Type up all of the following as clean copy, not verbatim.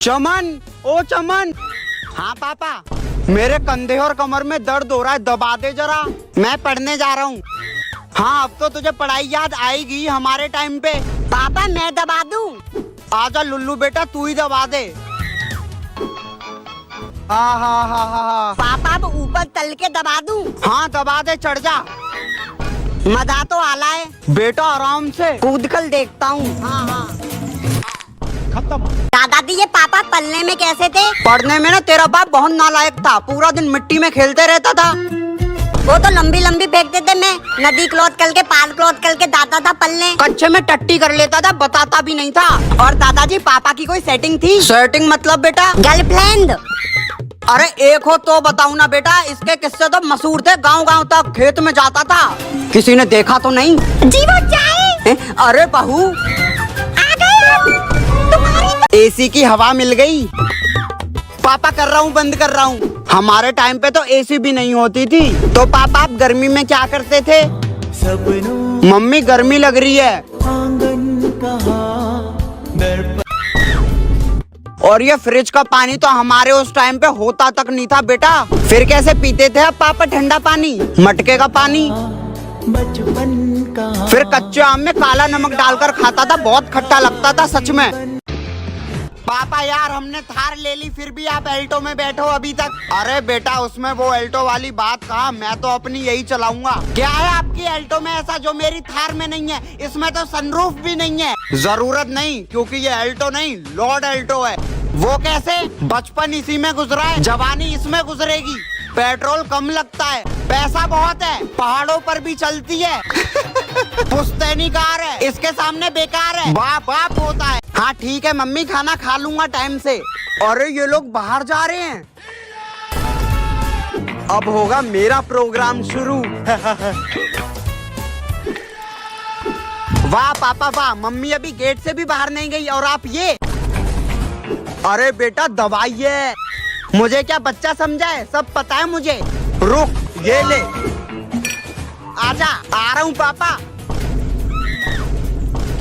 चमन, ओ चमन। हाँ पापा, मेरे कंधे और कमर में दर्द हो रहा है, दबा दे जरा, मैं पढ़ने जा रहा हूँ। हाँ अब तो तुझे पढ़ाई याद आएगी हमारे टाइम पे। पापा मैं दबा दूं? आजा लुल्लू बेटा, तू ही दबा दे। हाँ। पापा अब ऊपर तल के दबा दूं? हाँ दबा दे, चढ़ जा। मजा तो आला है बेटा आराम से कूद कर देखता हूँ। हाँ। खत्म। दादाजी ये पापा पलने में कैसे थे? पढ़ने में ना तेरा बाप बहुत नालायक था, पूरा दिन मिट्टी में खेलते रहता था। वो तो लंबी लंबी फेंकते थे, मैं नदी क्लॉथ करके पार क्लॉथ करके दाता था पलने। कच्चे में टट्टी कर लेता था, बताता भी नहीं था। और दादाजी पापा की कोई सेटिंग थी? सेटिंग मतलब बेटा? गर्लफ्रेंड? अरे एक हो तो बताऊं ना बेटा, इसके किस्से तो मशहूर थे, गांव गांव तक खेत में जाता था। किसी ने देखा तो नहीं? जी वो जाए। अरे बहू आ गए तुम्हारी। एसी की हवा मिल गई। पापा कर रहा हूँ, बंद कर रहा हूँ। हमारे टाइम पे तो एसी भी नहीं होती थी। तो पापा आप गर्मी में क्या करते थे? मम्मी गर्मी लग रही है। और ये फ्रिज का पानी तो हमारे उस टाइम पे होता तक नहीं था बेटा। फिर कैसे पीते थे अब पापा ठंडा पानी? मटके का पानी। फिर कच्चे आम में काला नमक डालकर खाता था, बहुत खट्टा लगता था सच में। पापा यार हमने थार ले ली, फिर भी आप एल्टो में बैठो अभी तक। अरे बेटा उसमें वो एल्टो वाली बात कहा, मैं तो अपनी यही चलाऊंगा। क्या है आपकी एल्टो में ऐसा जो मेरी थार में नहीं है? इसमें तो सनरूफ भी नहीं है। जरूरत नहीं, क्योंकि ये एल्टो नहीं लॉर्ड एल्टो है। वो कैसे? बचपन इसी में गुजरा है, जवानी इसमें गुजरेगी। पेट्रोल कम लगता है, पैसा बहुत है, पहाड़ों पर भी चलती है। पुश्तैनी कार है, इसके सामने बेकार है, बाप बाप होता है। हाँ ठीक है मम्मी, खाना खा लूंगा टाइम से। अरे ये लोग बाहर जा रहे हैं, अब होगा मेरा प्रोग्राम शुरू। वाह पापा वाह, मम्मी अभी गेट से भी बाहर नहीं गई और आप ये। अरे बेटा दवाइए, मुझे क्या बच्चा समझा है, सब पता है मुझे। रुक ये ले, आजा, आ रहा हूँ पापा।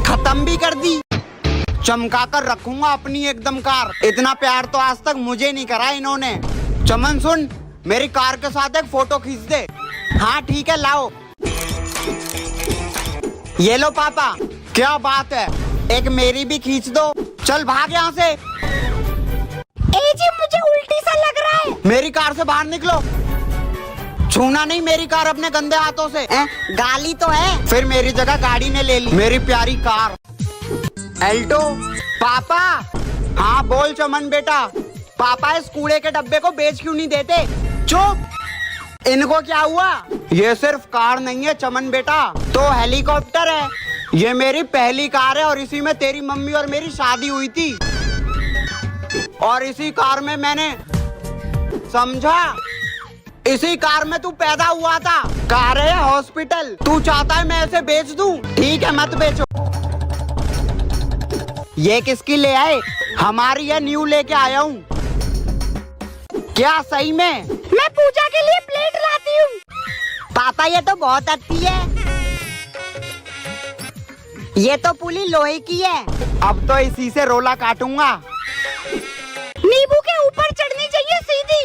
खत्म भी कर दी, चमका कर रखूंगा अपनी एकदम कार। इतना प्यार तो आज तक मुझे नहीं करा इन्होंने। चमन सुन, मेरी कार के साथ एक फोटो खींच दे। हाँ ठीक है लाओ। ये लो पापा। क्या बात है, एक मेरी भी खींच दो। चल भाग यहाँ से। जी मुझे उल्टी सा लग रहा है। मेरी कार से बाहर निकलो, छूना नहीं मेरी कार अपने गंदे हाथों से। गाली तो है। फिर मेरी जगह गाड़ी ने ले ली, मेरी प्यारी कार एल्टो। पापा। हाँ बोल चमन बेटा। पापा इस कूड़े के डब्बे को बेच क्यों नहीं देते? चुप, इनको क्या हुआ? ये सिर्फ कार नहीं है चमन बेटा, तो हेलीकॉप्टर है। ये मेरी पहली कार है और इसी में तेरी मम्मी और मेरी शादी हुई थी। और इसी कार में मैंने, समझा, इसी कार में तू पैदा हुआ था। कार है हॉस्पिटल, तू चाहता है मैं इसे बेच दूं? ठीक है मत बेचो। ये किसकी ले आए? हमारी है, न्यू लेके आया हूँ। क्या सही में? मैं पूजा के लिए प्लेट लाती हूँ। पापा ये तो बहुत अच्छी है, ये तो पुली लोहे की है। अब तो इसी से रोला काटूंगा। नींबू के ऊपर चढ़नी चाहिए सीधी।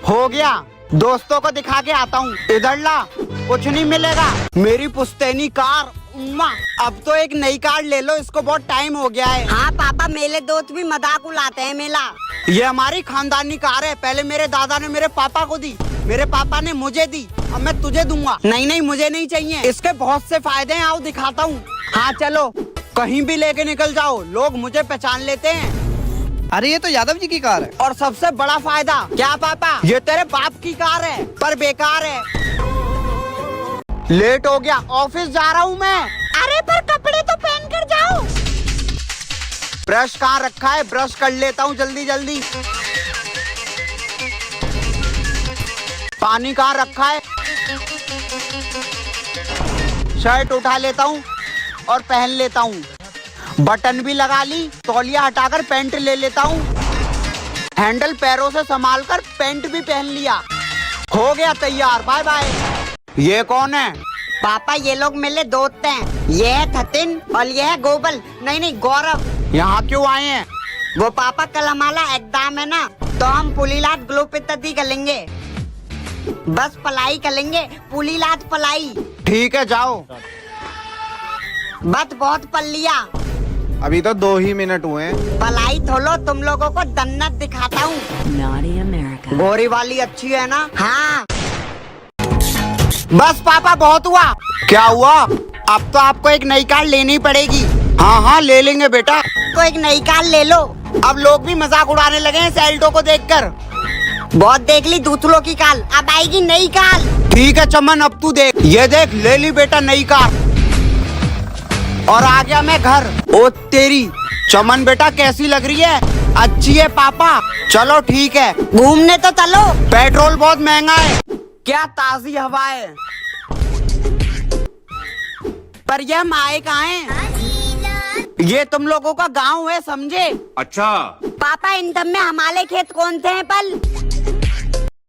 हो गया, दोस्तों को दिखा के आता हूँ। इधर ला, कुछ नहीं मिलेगा। मेरी पुश्तैनी कार उम्मा। अब तो एक नई कार ले लो, इसको बहुत टाइम हो गया है। हाँ पापा, मेले दोस्त भी मजाक उड़ाते हैं मेला। ये हमारी खानदानी कार है, पहले मेरे दादा ने मेरे पापा को दी, मेरे पापा ने मुझे दी, अब मैं तुझे दूंगा। नहीं मुझे नहीं चाहिए, इसके बहुत से फायदे हैं, आओ दिखाता हूँ। हाँ चलो, कहीं भी लेके निकल जाओ, लोग मुझे पहचान लेते हैं। अरे ये तो यादव जी की कार है। और सबसे बड़ा फायदा क्या पापा, ये तेरे बाप की कार है पर बेकार है। लेट हो गया, ऑफिस जा रहा हूँ मैं। अरे पर कपड़े तो पहन कर जाओ। ब्रश कहाँ रखा है? ब्रश कर लेता हूँ जल्दी जल्दी। पानी कहाँ रखा है? शर्ट उठा लेता हूँ और पहन लेता हूँ। बटन भी लगा ली, तौलिया हटाकर पैंट ले लेता हूँ। हैंडल पैरों से संभालकर पैंट भी पहन लिया। हो गया तैयार, बाय बाय। ये कौन है? पापा ये लोग मेरे दोस्त हैं, ये है थतिन और ये है गोबल, नहीं गौरव। यहाँ क्यों आए हैं? वो पापा कल हमारा एग्जाम है ना, तो हम पुलीलात ग्लोप इत्यादि करेंगे। बस पलाई करेंगे, पुलीलात पलाई। ठीक है जाओ। बस बहुत पल लिया। अभी तो 2 ही मिनट हुए हैं। पलाई थोलो, तुम लोगों को जन्नत दिखाता हूँ। गोरी वाली अच्छी है ना? हाँ। बस पापा बहुत हुआ। क्या हुआ? अब तो आपको एक नई कार लेनी पड़ेगी। हाँ हाँ ले लेंगे बेटा। तो एक नई कार ले लो। अब लोग भी मजाक उड़ाने लगे हैं सैल्टो को देखकर। बहुत देख ली दूसरों की कार, अब आएगी नई कार। ठीक है चमन, अब तू देख। ये देख, ले ली बेटा नई कार। और आ गया मैं घर। ओ तेरी चमन बेटा, कैसी लग रही है? अच्छी है पापा। चलो ठीक है, घूमने तो चलो। पेट्रोल बहुत महंगा है। क्या ताजी हवा है। पर ये हम आए कहाँ हैं? ये तुम लोगों का गांव है, समझे? अच्छा। पापा इन सब में हमारे खेत कौन से हैं पल?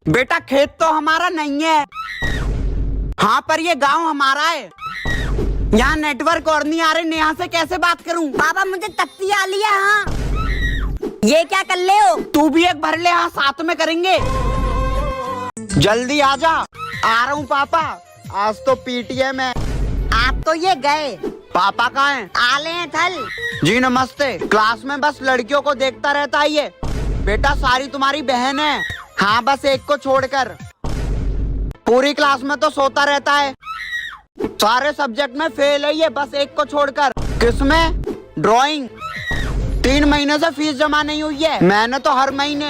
बेटा खेत तो हमारा नहीं है। हाँ पर ये गांव हमारा है। यहाँ नेटवर्क और नहीं आ रहे, नेहा से कैसे बात करूं? पापा मुझे तख्ती आ लिया। हाँ ये क्या कर ले हो? तू भी एक भर ले। हाँ साथ में करेंगे। जल्दी आजा। आ रहा हूँ पापा। आज तो पीटीएम है। आप तो ये गए। पापा कहाँ हैं? आले हैं थल। जी नमस्ते। क्लास में बस लड़कियों को देखता रहता है ये। बेटा सारी तुम्हारी बहन है। हाँ बस एक को छोड़कर। पूरी क्लास में तो सोता रहता है। सारे सब्जेक्ट में फेल है ये, बस एक को छोड़कर। किसमें? ड्राइंग। 3 महीने से फीस जमा नहीं हुई है। मैंने तो हर महीने।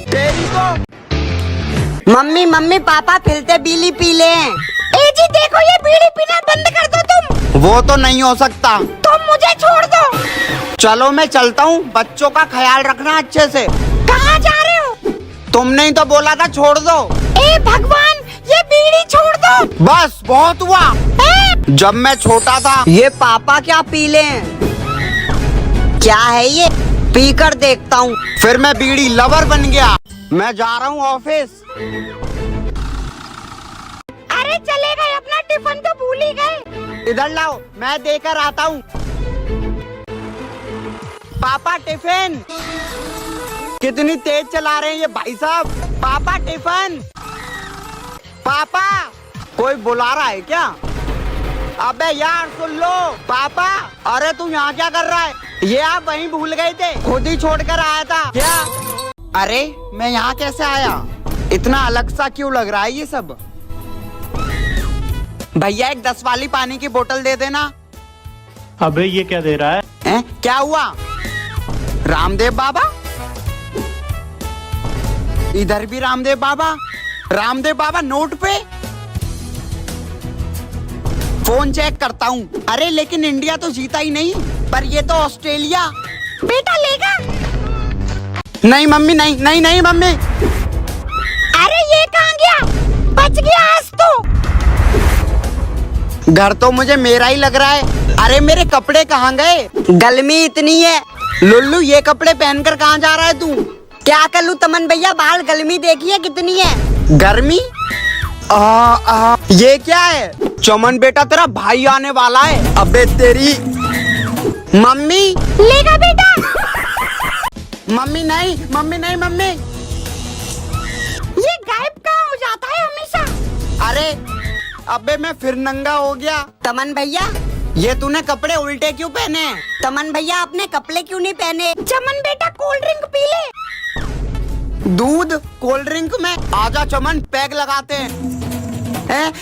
तेरी को। मम्मी मम्मी पापा फिर से बीड़ी पी ले हैं। ए जी देखो, ये बीड़ी पीना बंद कर दो तुम। वो तो नहीं हो सकता। तुम मुझे छोड़ दो। चलो मैं चलता हूँ। बच्चों का ख्याल रखना अच्छे से। कहाँ जा रहे हो? तुमने ही तो बोला था छोड़ दो। ए भगवान, ये बीड़ी छोड़ दो। बस बहुत हुआ। जब मैं छोटा था। ये पापा क्या पी ले? क्या है ये? पी कर देखता हूँ। फिर मैं बीड़ी लवर बन गया। मैं जा रहा हूँ ऑफिस। अरे चले गए, अपना टिफिन तो भूल ही गए। इधर लाओ, मैं देकर आता हूँ। पापा टिफिन। कितनी तेज चला रहे हैं ये भाई साहब। पापा टिफिन। पापा कोई बुला रहा है क्या? अबे यार सुन लो। पापा अरे तू यहाँ क्या कर रहा है? ये आप वहीं भूल गए थे, खुद ही छोड़कर आया था क्या? अरे मैं यहाँ कैसे आया? इतना अलग सा क्यों लग रहा है ये सब? भैया एक 10 वाली पानी की बोतल दे देना। अबे ये क्या दे रहा है? क्या हुआ? रामदेव बाबा। इधर भी रामदेव बाबा। रामदेव बाबा नोट पे। फोन चेक करता हूँ। अरे लेकिन इंडिया तो जीता ही नहीं, पर ये तो ऑस्ट्रेलिया। बेटा लेगा? नहीं मम्मी, नहीं नहीं नहीं मम्मी। अरे ये कहाँ गया? बच गया आज तो। घर तो मुझे मेरा ही लग रहा है। अरे मेरे कपड़े कहाँ गए? गर्मी इतनी है। लुल्लू ये कपड़े पहनकर कहाँ जा रहा है तू? क्या कर लूं तमन भैया, बाहर गर्मी देखिए कितनी है। गर्मी? ये क्या है? चमन बेटा तेरा भाई आने वाला है। अबे तेरी मम्मी। लेगा बेटा? मम्मी नहीं, मम्मी नहीं, मम्मी। ये गायब कहाँ हो जाता है हमेशा? अरे अबे मैं फिर नंगा हो गया। तमन भैया, ये तूने कपड़े उल्टे क्यों पहने? तमन भैया अपने कपड़े क्यों नहीं पहने? चमन बेटा कोल्ड ड्रिंक पी ले। दूध कोल्ड ड्रिंक में? आजा चमन पैक लगाते हैं।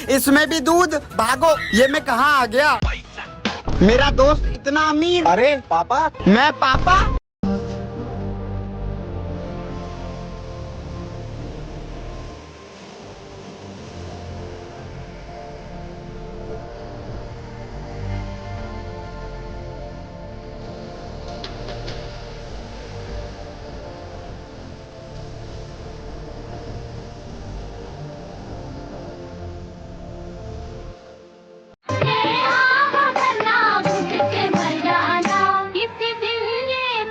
इसमें भी दूध? भागो। ये मैं कहाँ आ गया? मेरा दोस्त इतना अमीर। अरे पापा। मैं पापा? किसी दिन ये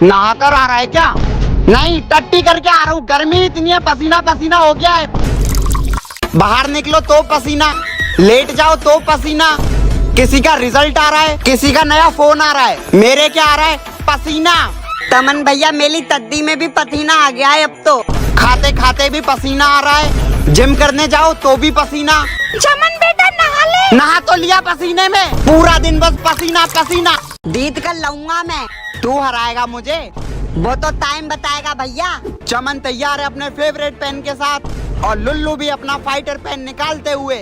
नहाकर आ रहा है क्या? नहीं, टट्टी करके आ रहा हूँ। गर्मी इतनी है, पसीना पसीना हो गया है। बाहर निकलो तो पसीना, लेट जाओ तो पसीना। किसी का रिजल्ट आ रहा है, किसी का नया फोन आ रहा है, मेरे क्या आ रहा है? पसीना। तमन भैया मेरी तद्दी में भी पसीना आ गया है अब तो। खाते खाते भी पसीना आ रहा है, जिम करने जाओ तो भी पसीना। चमन बेटा नहा ले। नहा तो लिया पसीने में, पूरा दिन बस पसीना पसीना। जीत कर लाऊंगा मैं। तू हराएगा मुझे, वो तो टाइम बताएगा भैया। चमन तैयार है अपने फेवरेट पेन के साथ और लुल्लू भी अपना फाइटर पेन निकालते हुए।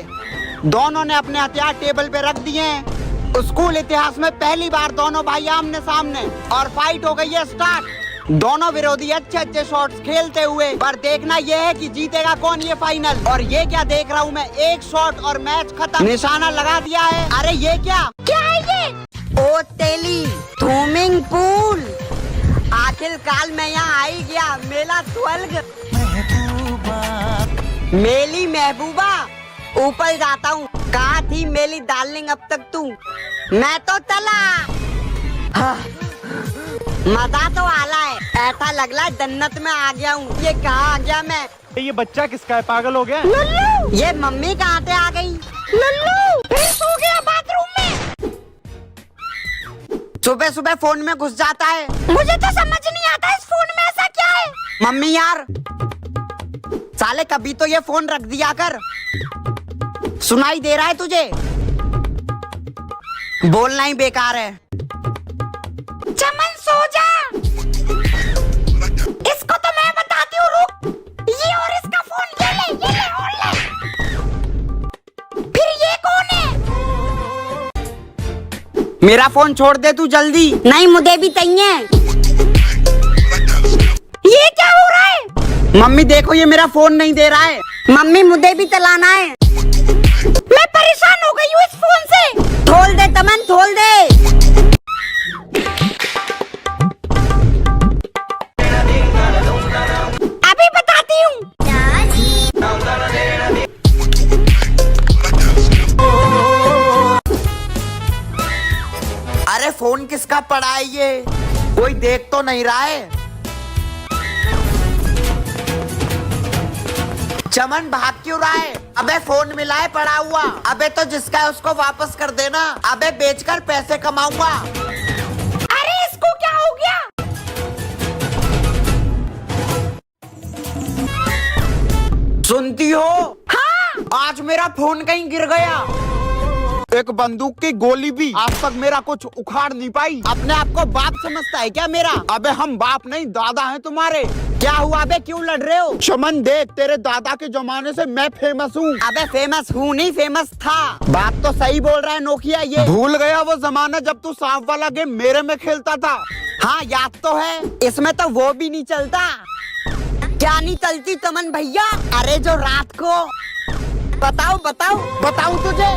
दोनों ने अपने हथियार टेबल पे रख दिए हैं। स्कूल इतिहास में पहली बार दोनों भाई आमने सामने और फाइट हो गई है स्टार्ट। दोनों विरोधी अच्छे अच्छे शॉट्स खेलते हुए, पर देखना यह है कि जीतेगा कौन ये फाइनल। और ये क्या देख रहा हूँ मैं, एक शॉट और मैच खत्म। निशाना लगा दिया है। अरे ये क्या है ये? ओ तेली स्विमिंग पूल। आखिरकार मैं यहाँ आ ही गया। मेला स्वर्ग। मेली महबूबा, ऊपर जाता हूँ। कहाँ थी मेरी डार्लिंग अब तक तू? मैं तो चला। हाँ, मजा तो आला है। ऐसा लग रहा है जन्नत में आ गया हूँ। ये कहाँ आ गया मैं? ये बच्चा किसका है, पागल हो गया? लल्लू, ये मम्मी कहाँ से आ गई? लल्लू फिर सो गया बाथरूम में। सुबह सुबह फोन में घुस जाता है। मुझे तो समझ नहीं आता इस फोन में ऐसा क्या है। मम्मी यार, साले कभी तो ये फोन रख दिया कर। सुनाई दे रहा है तुझे? बोलना ही बेकार है। चमन सो जा। इसको तो मैं बताती हूँ, रुक। ये और इसका फोन ये ले और ले। फिर ये कौन है? मेरा फोन छोड़ दे तू जल्दी। नहीं मुझे भी चाहिए। ये क्या हो रहा है? मम्मी देखो, ये मेरा फोन नहीं दे रहा है। मम्मी मुझे भी चलाना है। मैं परेशान हो गई हूँ इस फोन से। खोल दे तमन, खोल दे। अभी बताती हूँ। अरे फोन किसका पड़ा है ये? कोई देख तो नहीं रहा है। चमन भाग क्यों रहा है? अबे फोन मिला है पड़ा हुआ। अबे तो जिसका है उसको वापस कर देना। अबे बेचकर पैसे कमाऊंगा। अरे इसको क्या हो गया? सुनती हो? हाँ। आज मेरा फोन कहीं गिर गया। एक बंदूक की गोली भी आज तक मेरा कुछ उखाड़ नहीं पाई। अपने आप को बाप समझता है क्या मेरा? अबे हम बाप नहीं दादा हैं तुम्हारे। क्या हुआ? अबे क्यों लड़ रहे हो? चमन देख, तेरे दादा के जमाने से मैं फेमस हूँ। अबे फेमस हूँ नहीं, फेमस था। बात तो सही बोल रहा है नोकिया। ये भूल गया वो जमाना जब तू सांप वाला गेम मेरे में खेलता था? हाँ याद तो है। इसमें तो वो भी नहीं चलता। क्या नहीं चलती तमन भैया? अरे जो रात को बताऊं तुझे?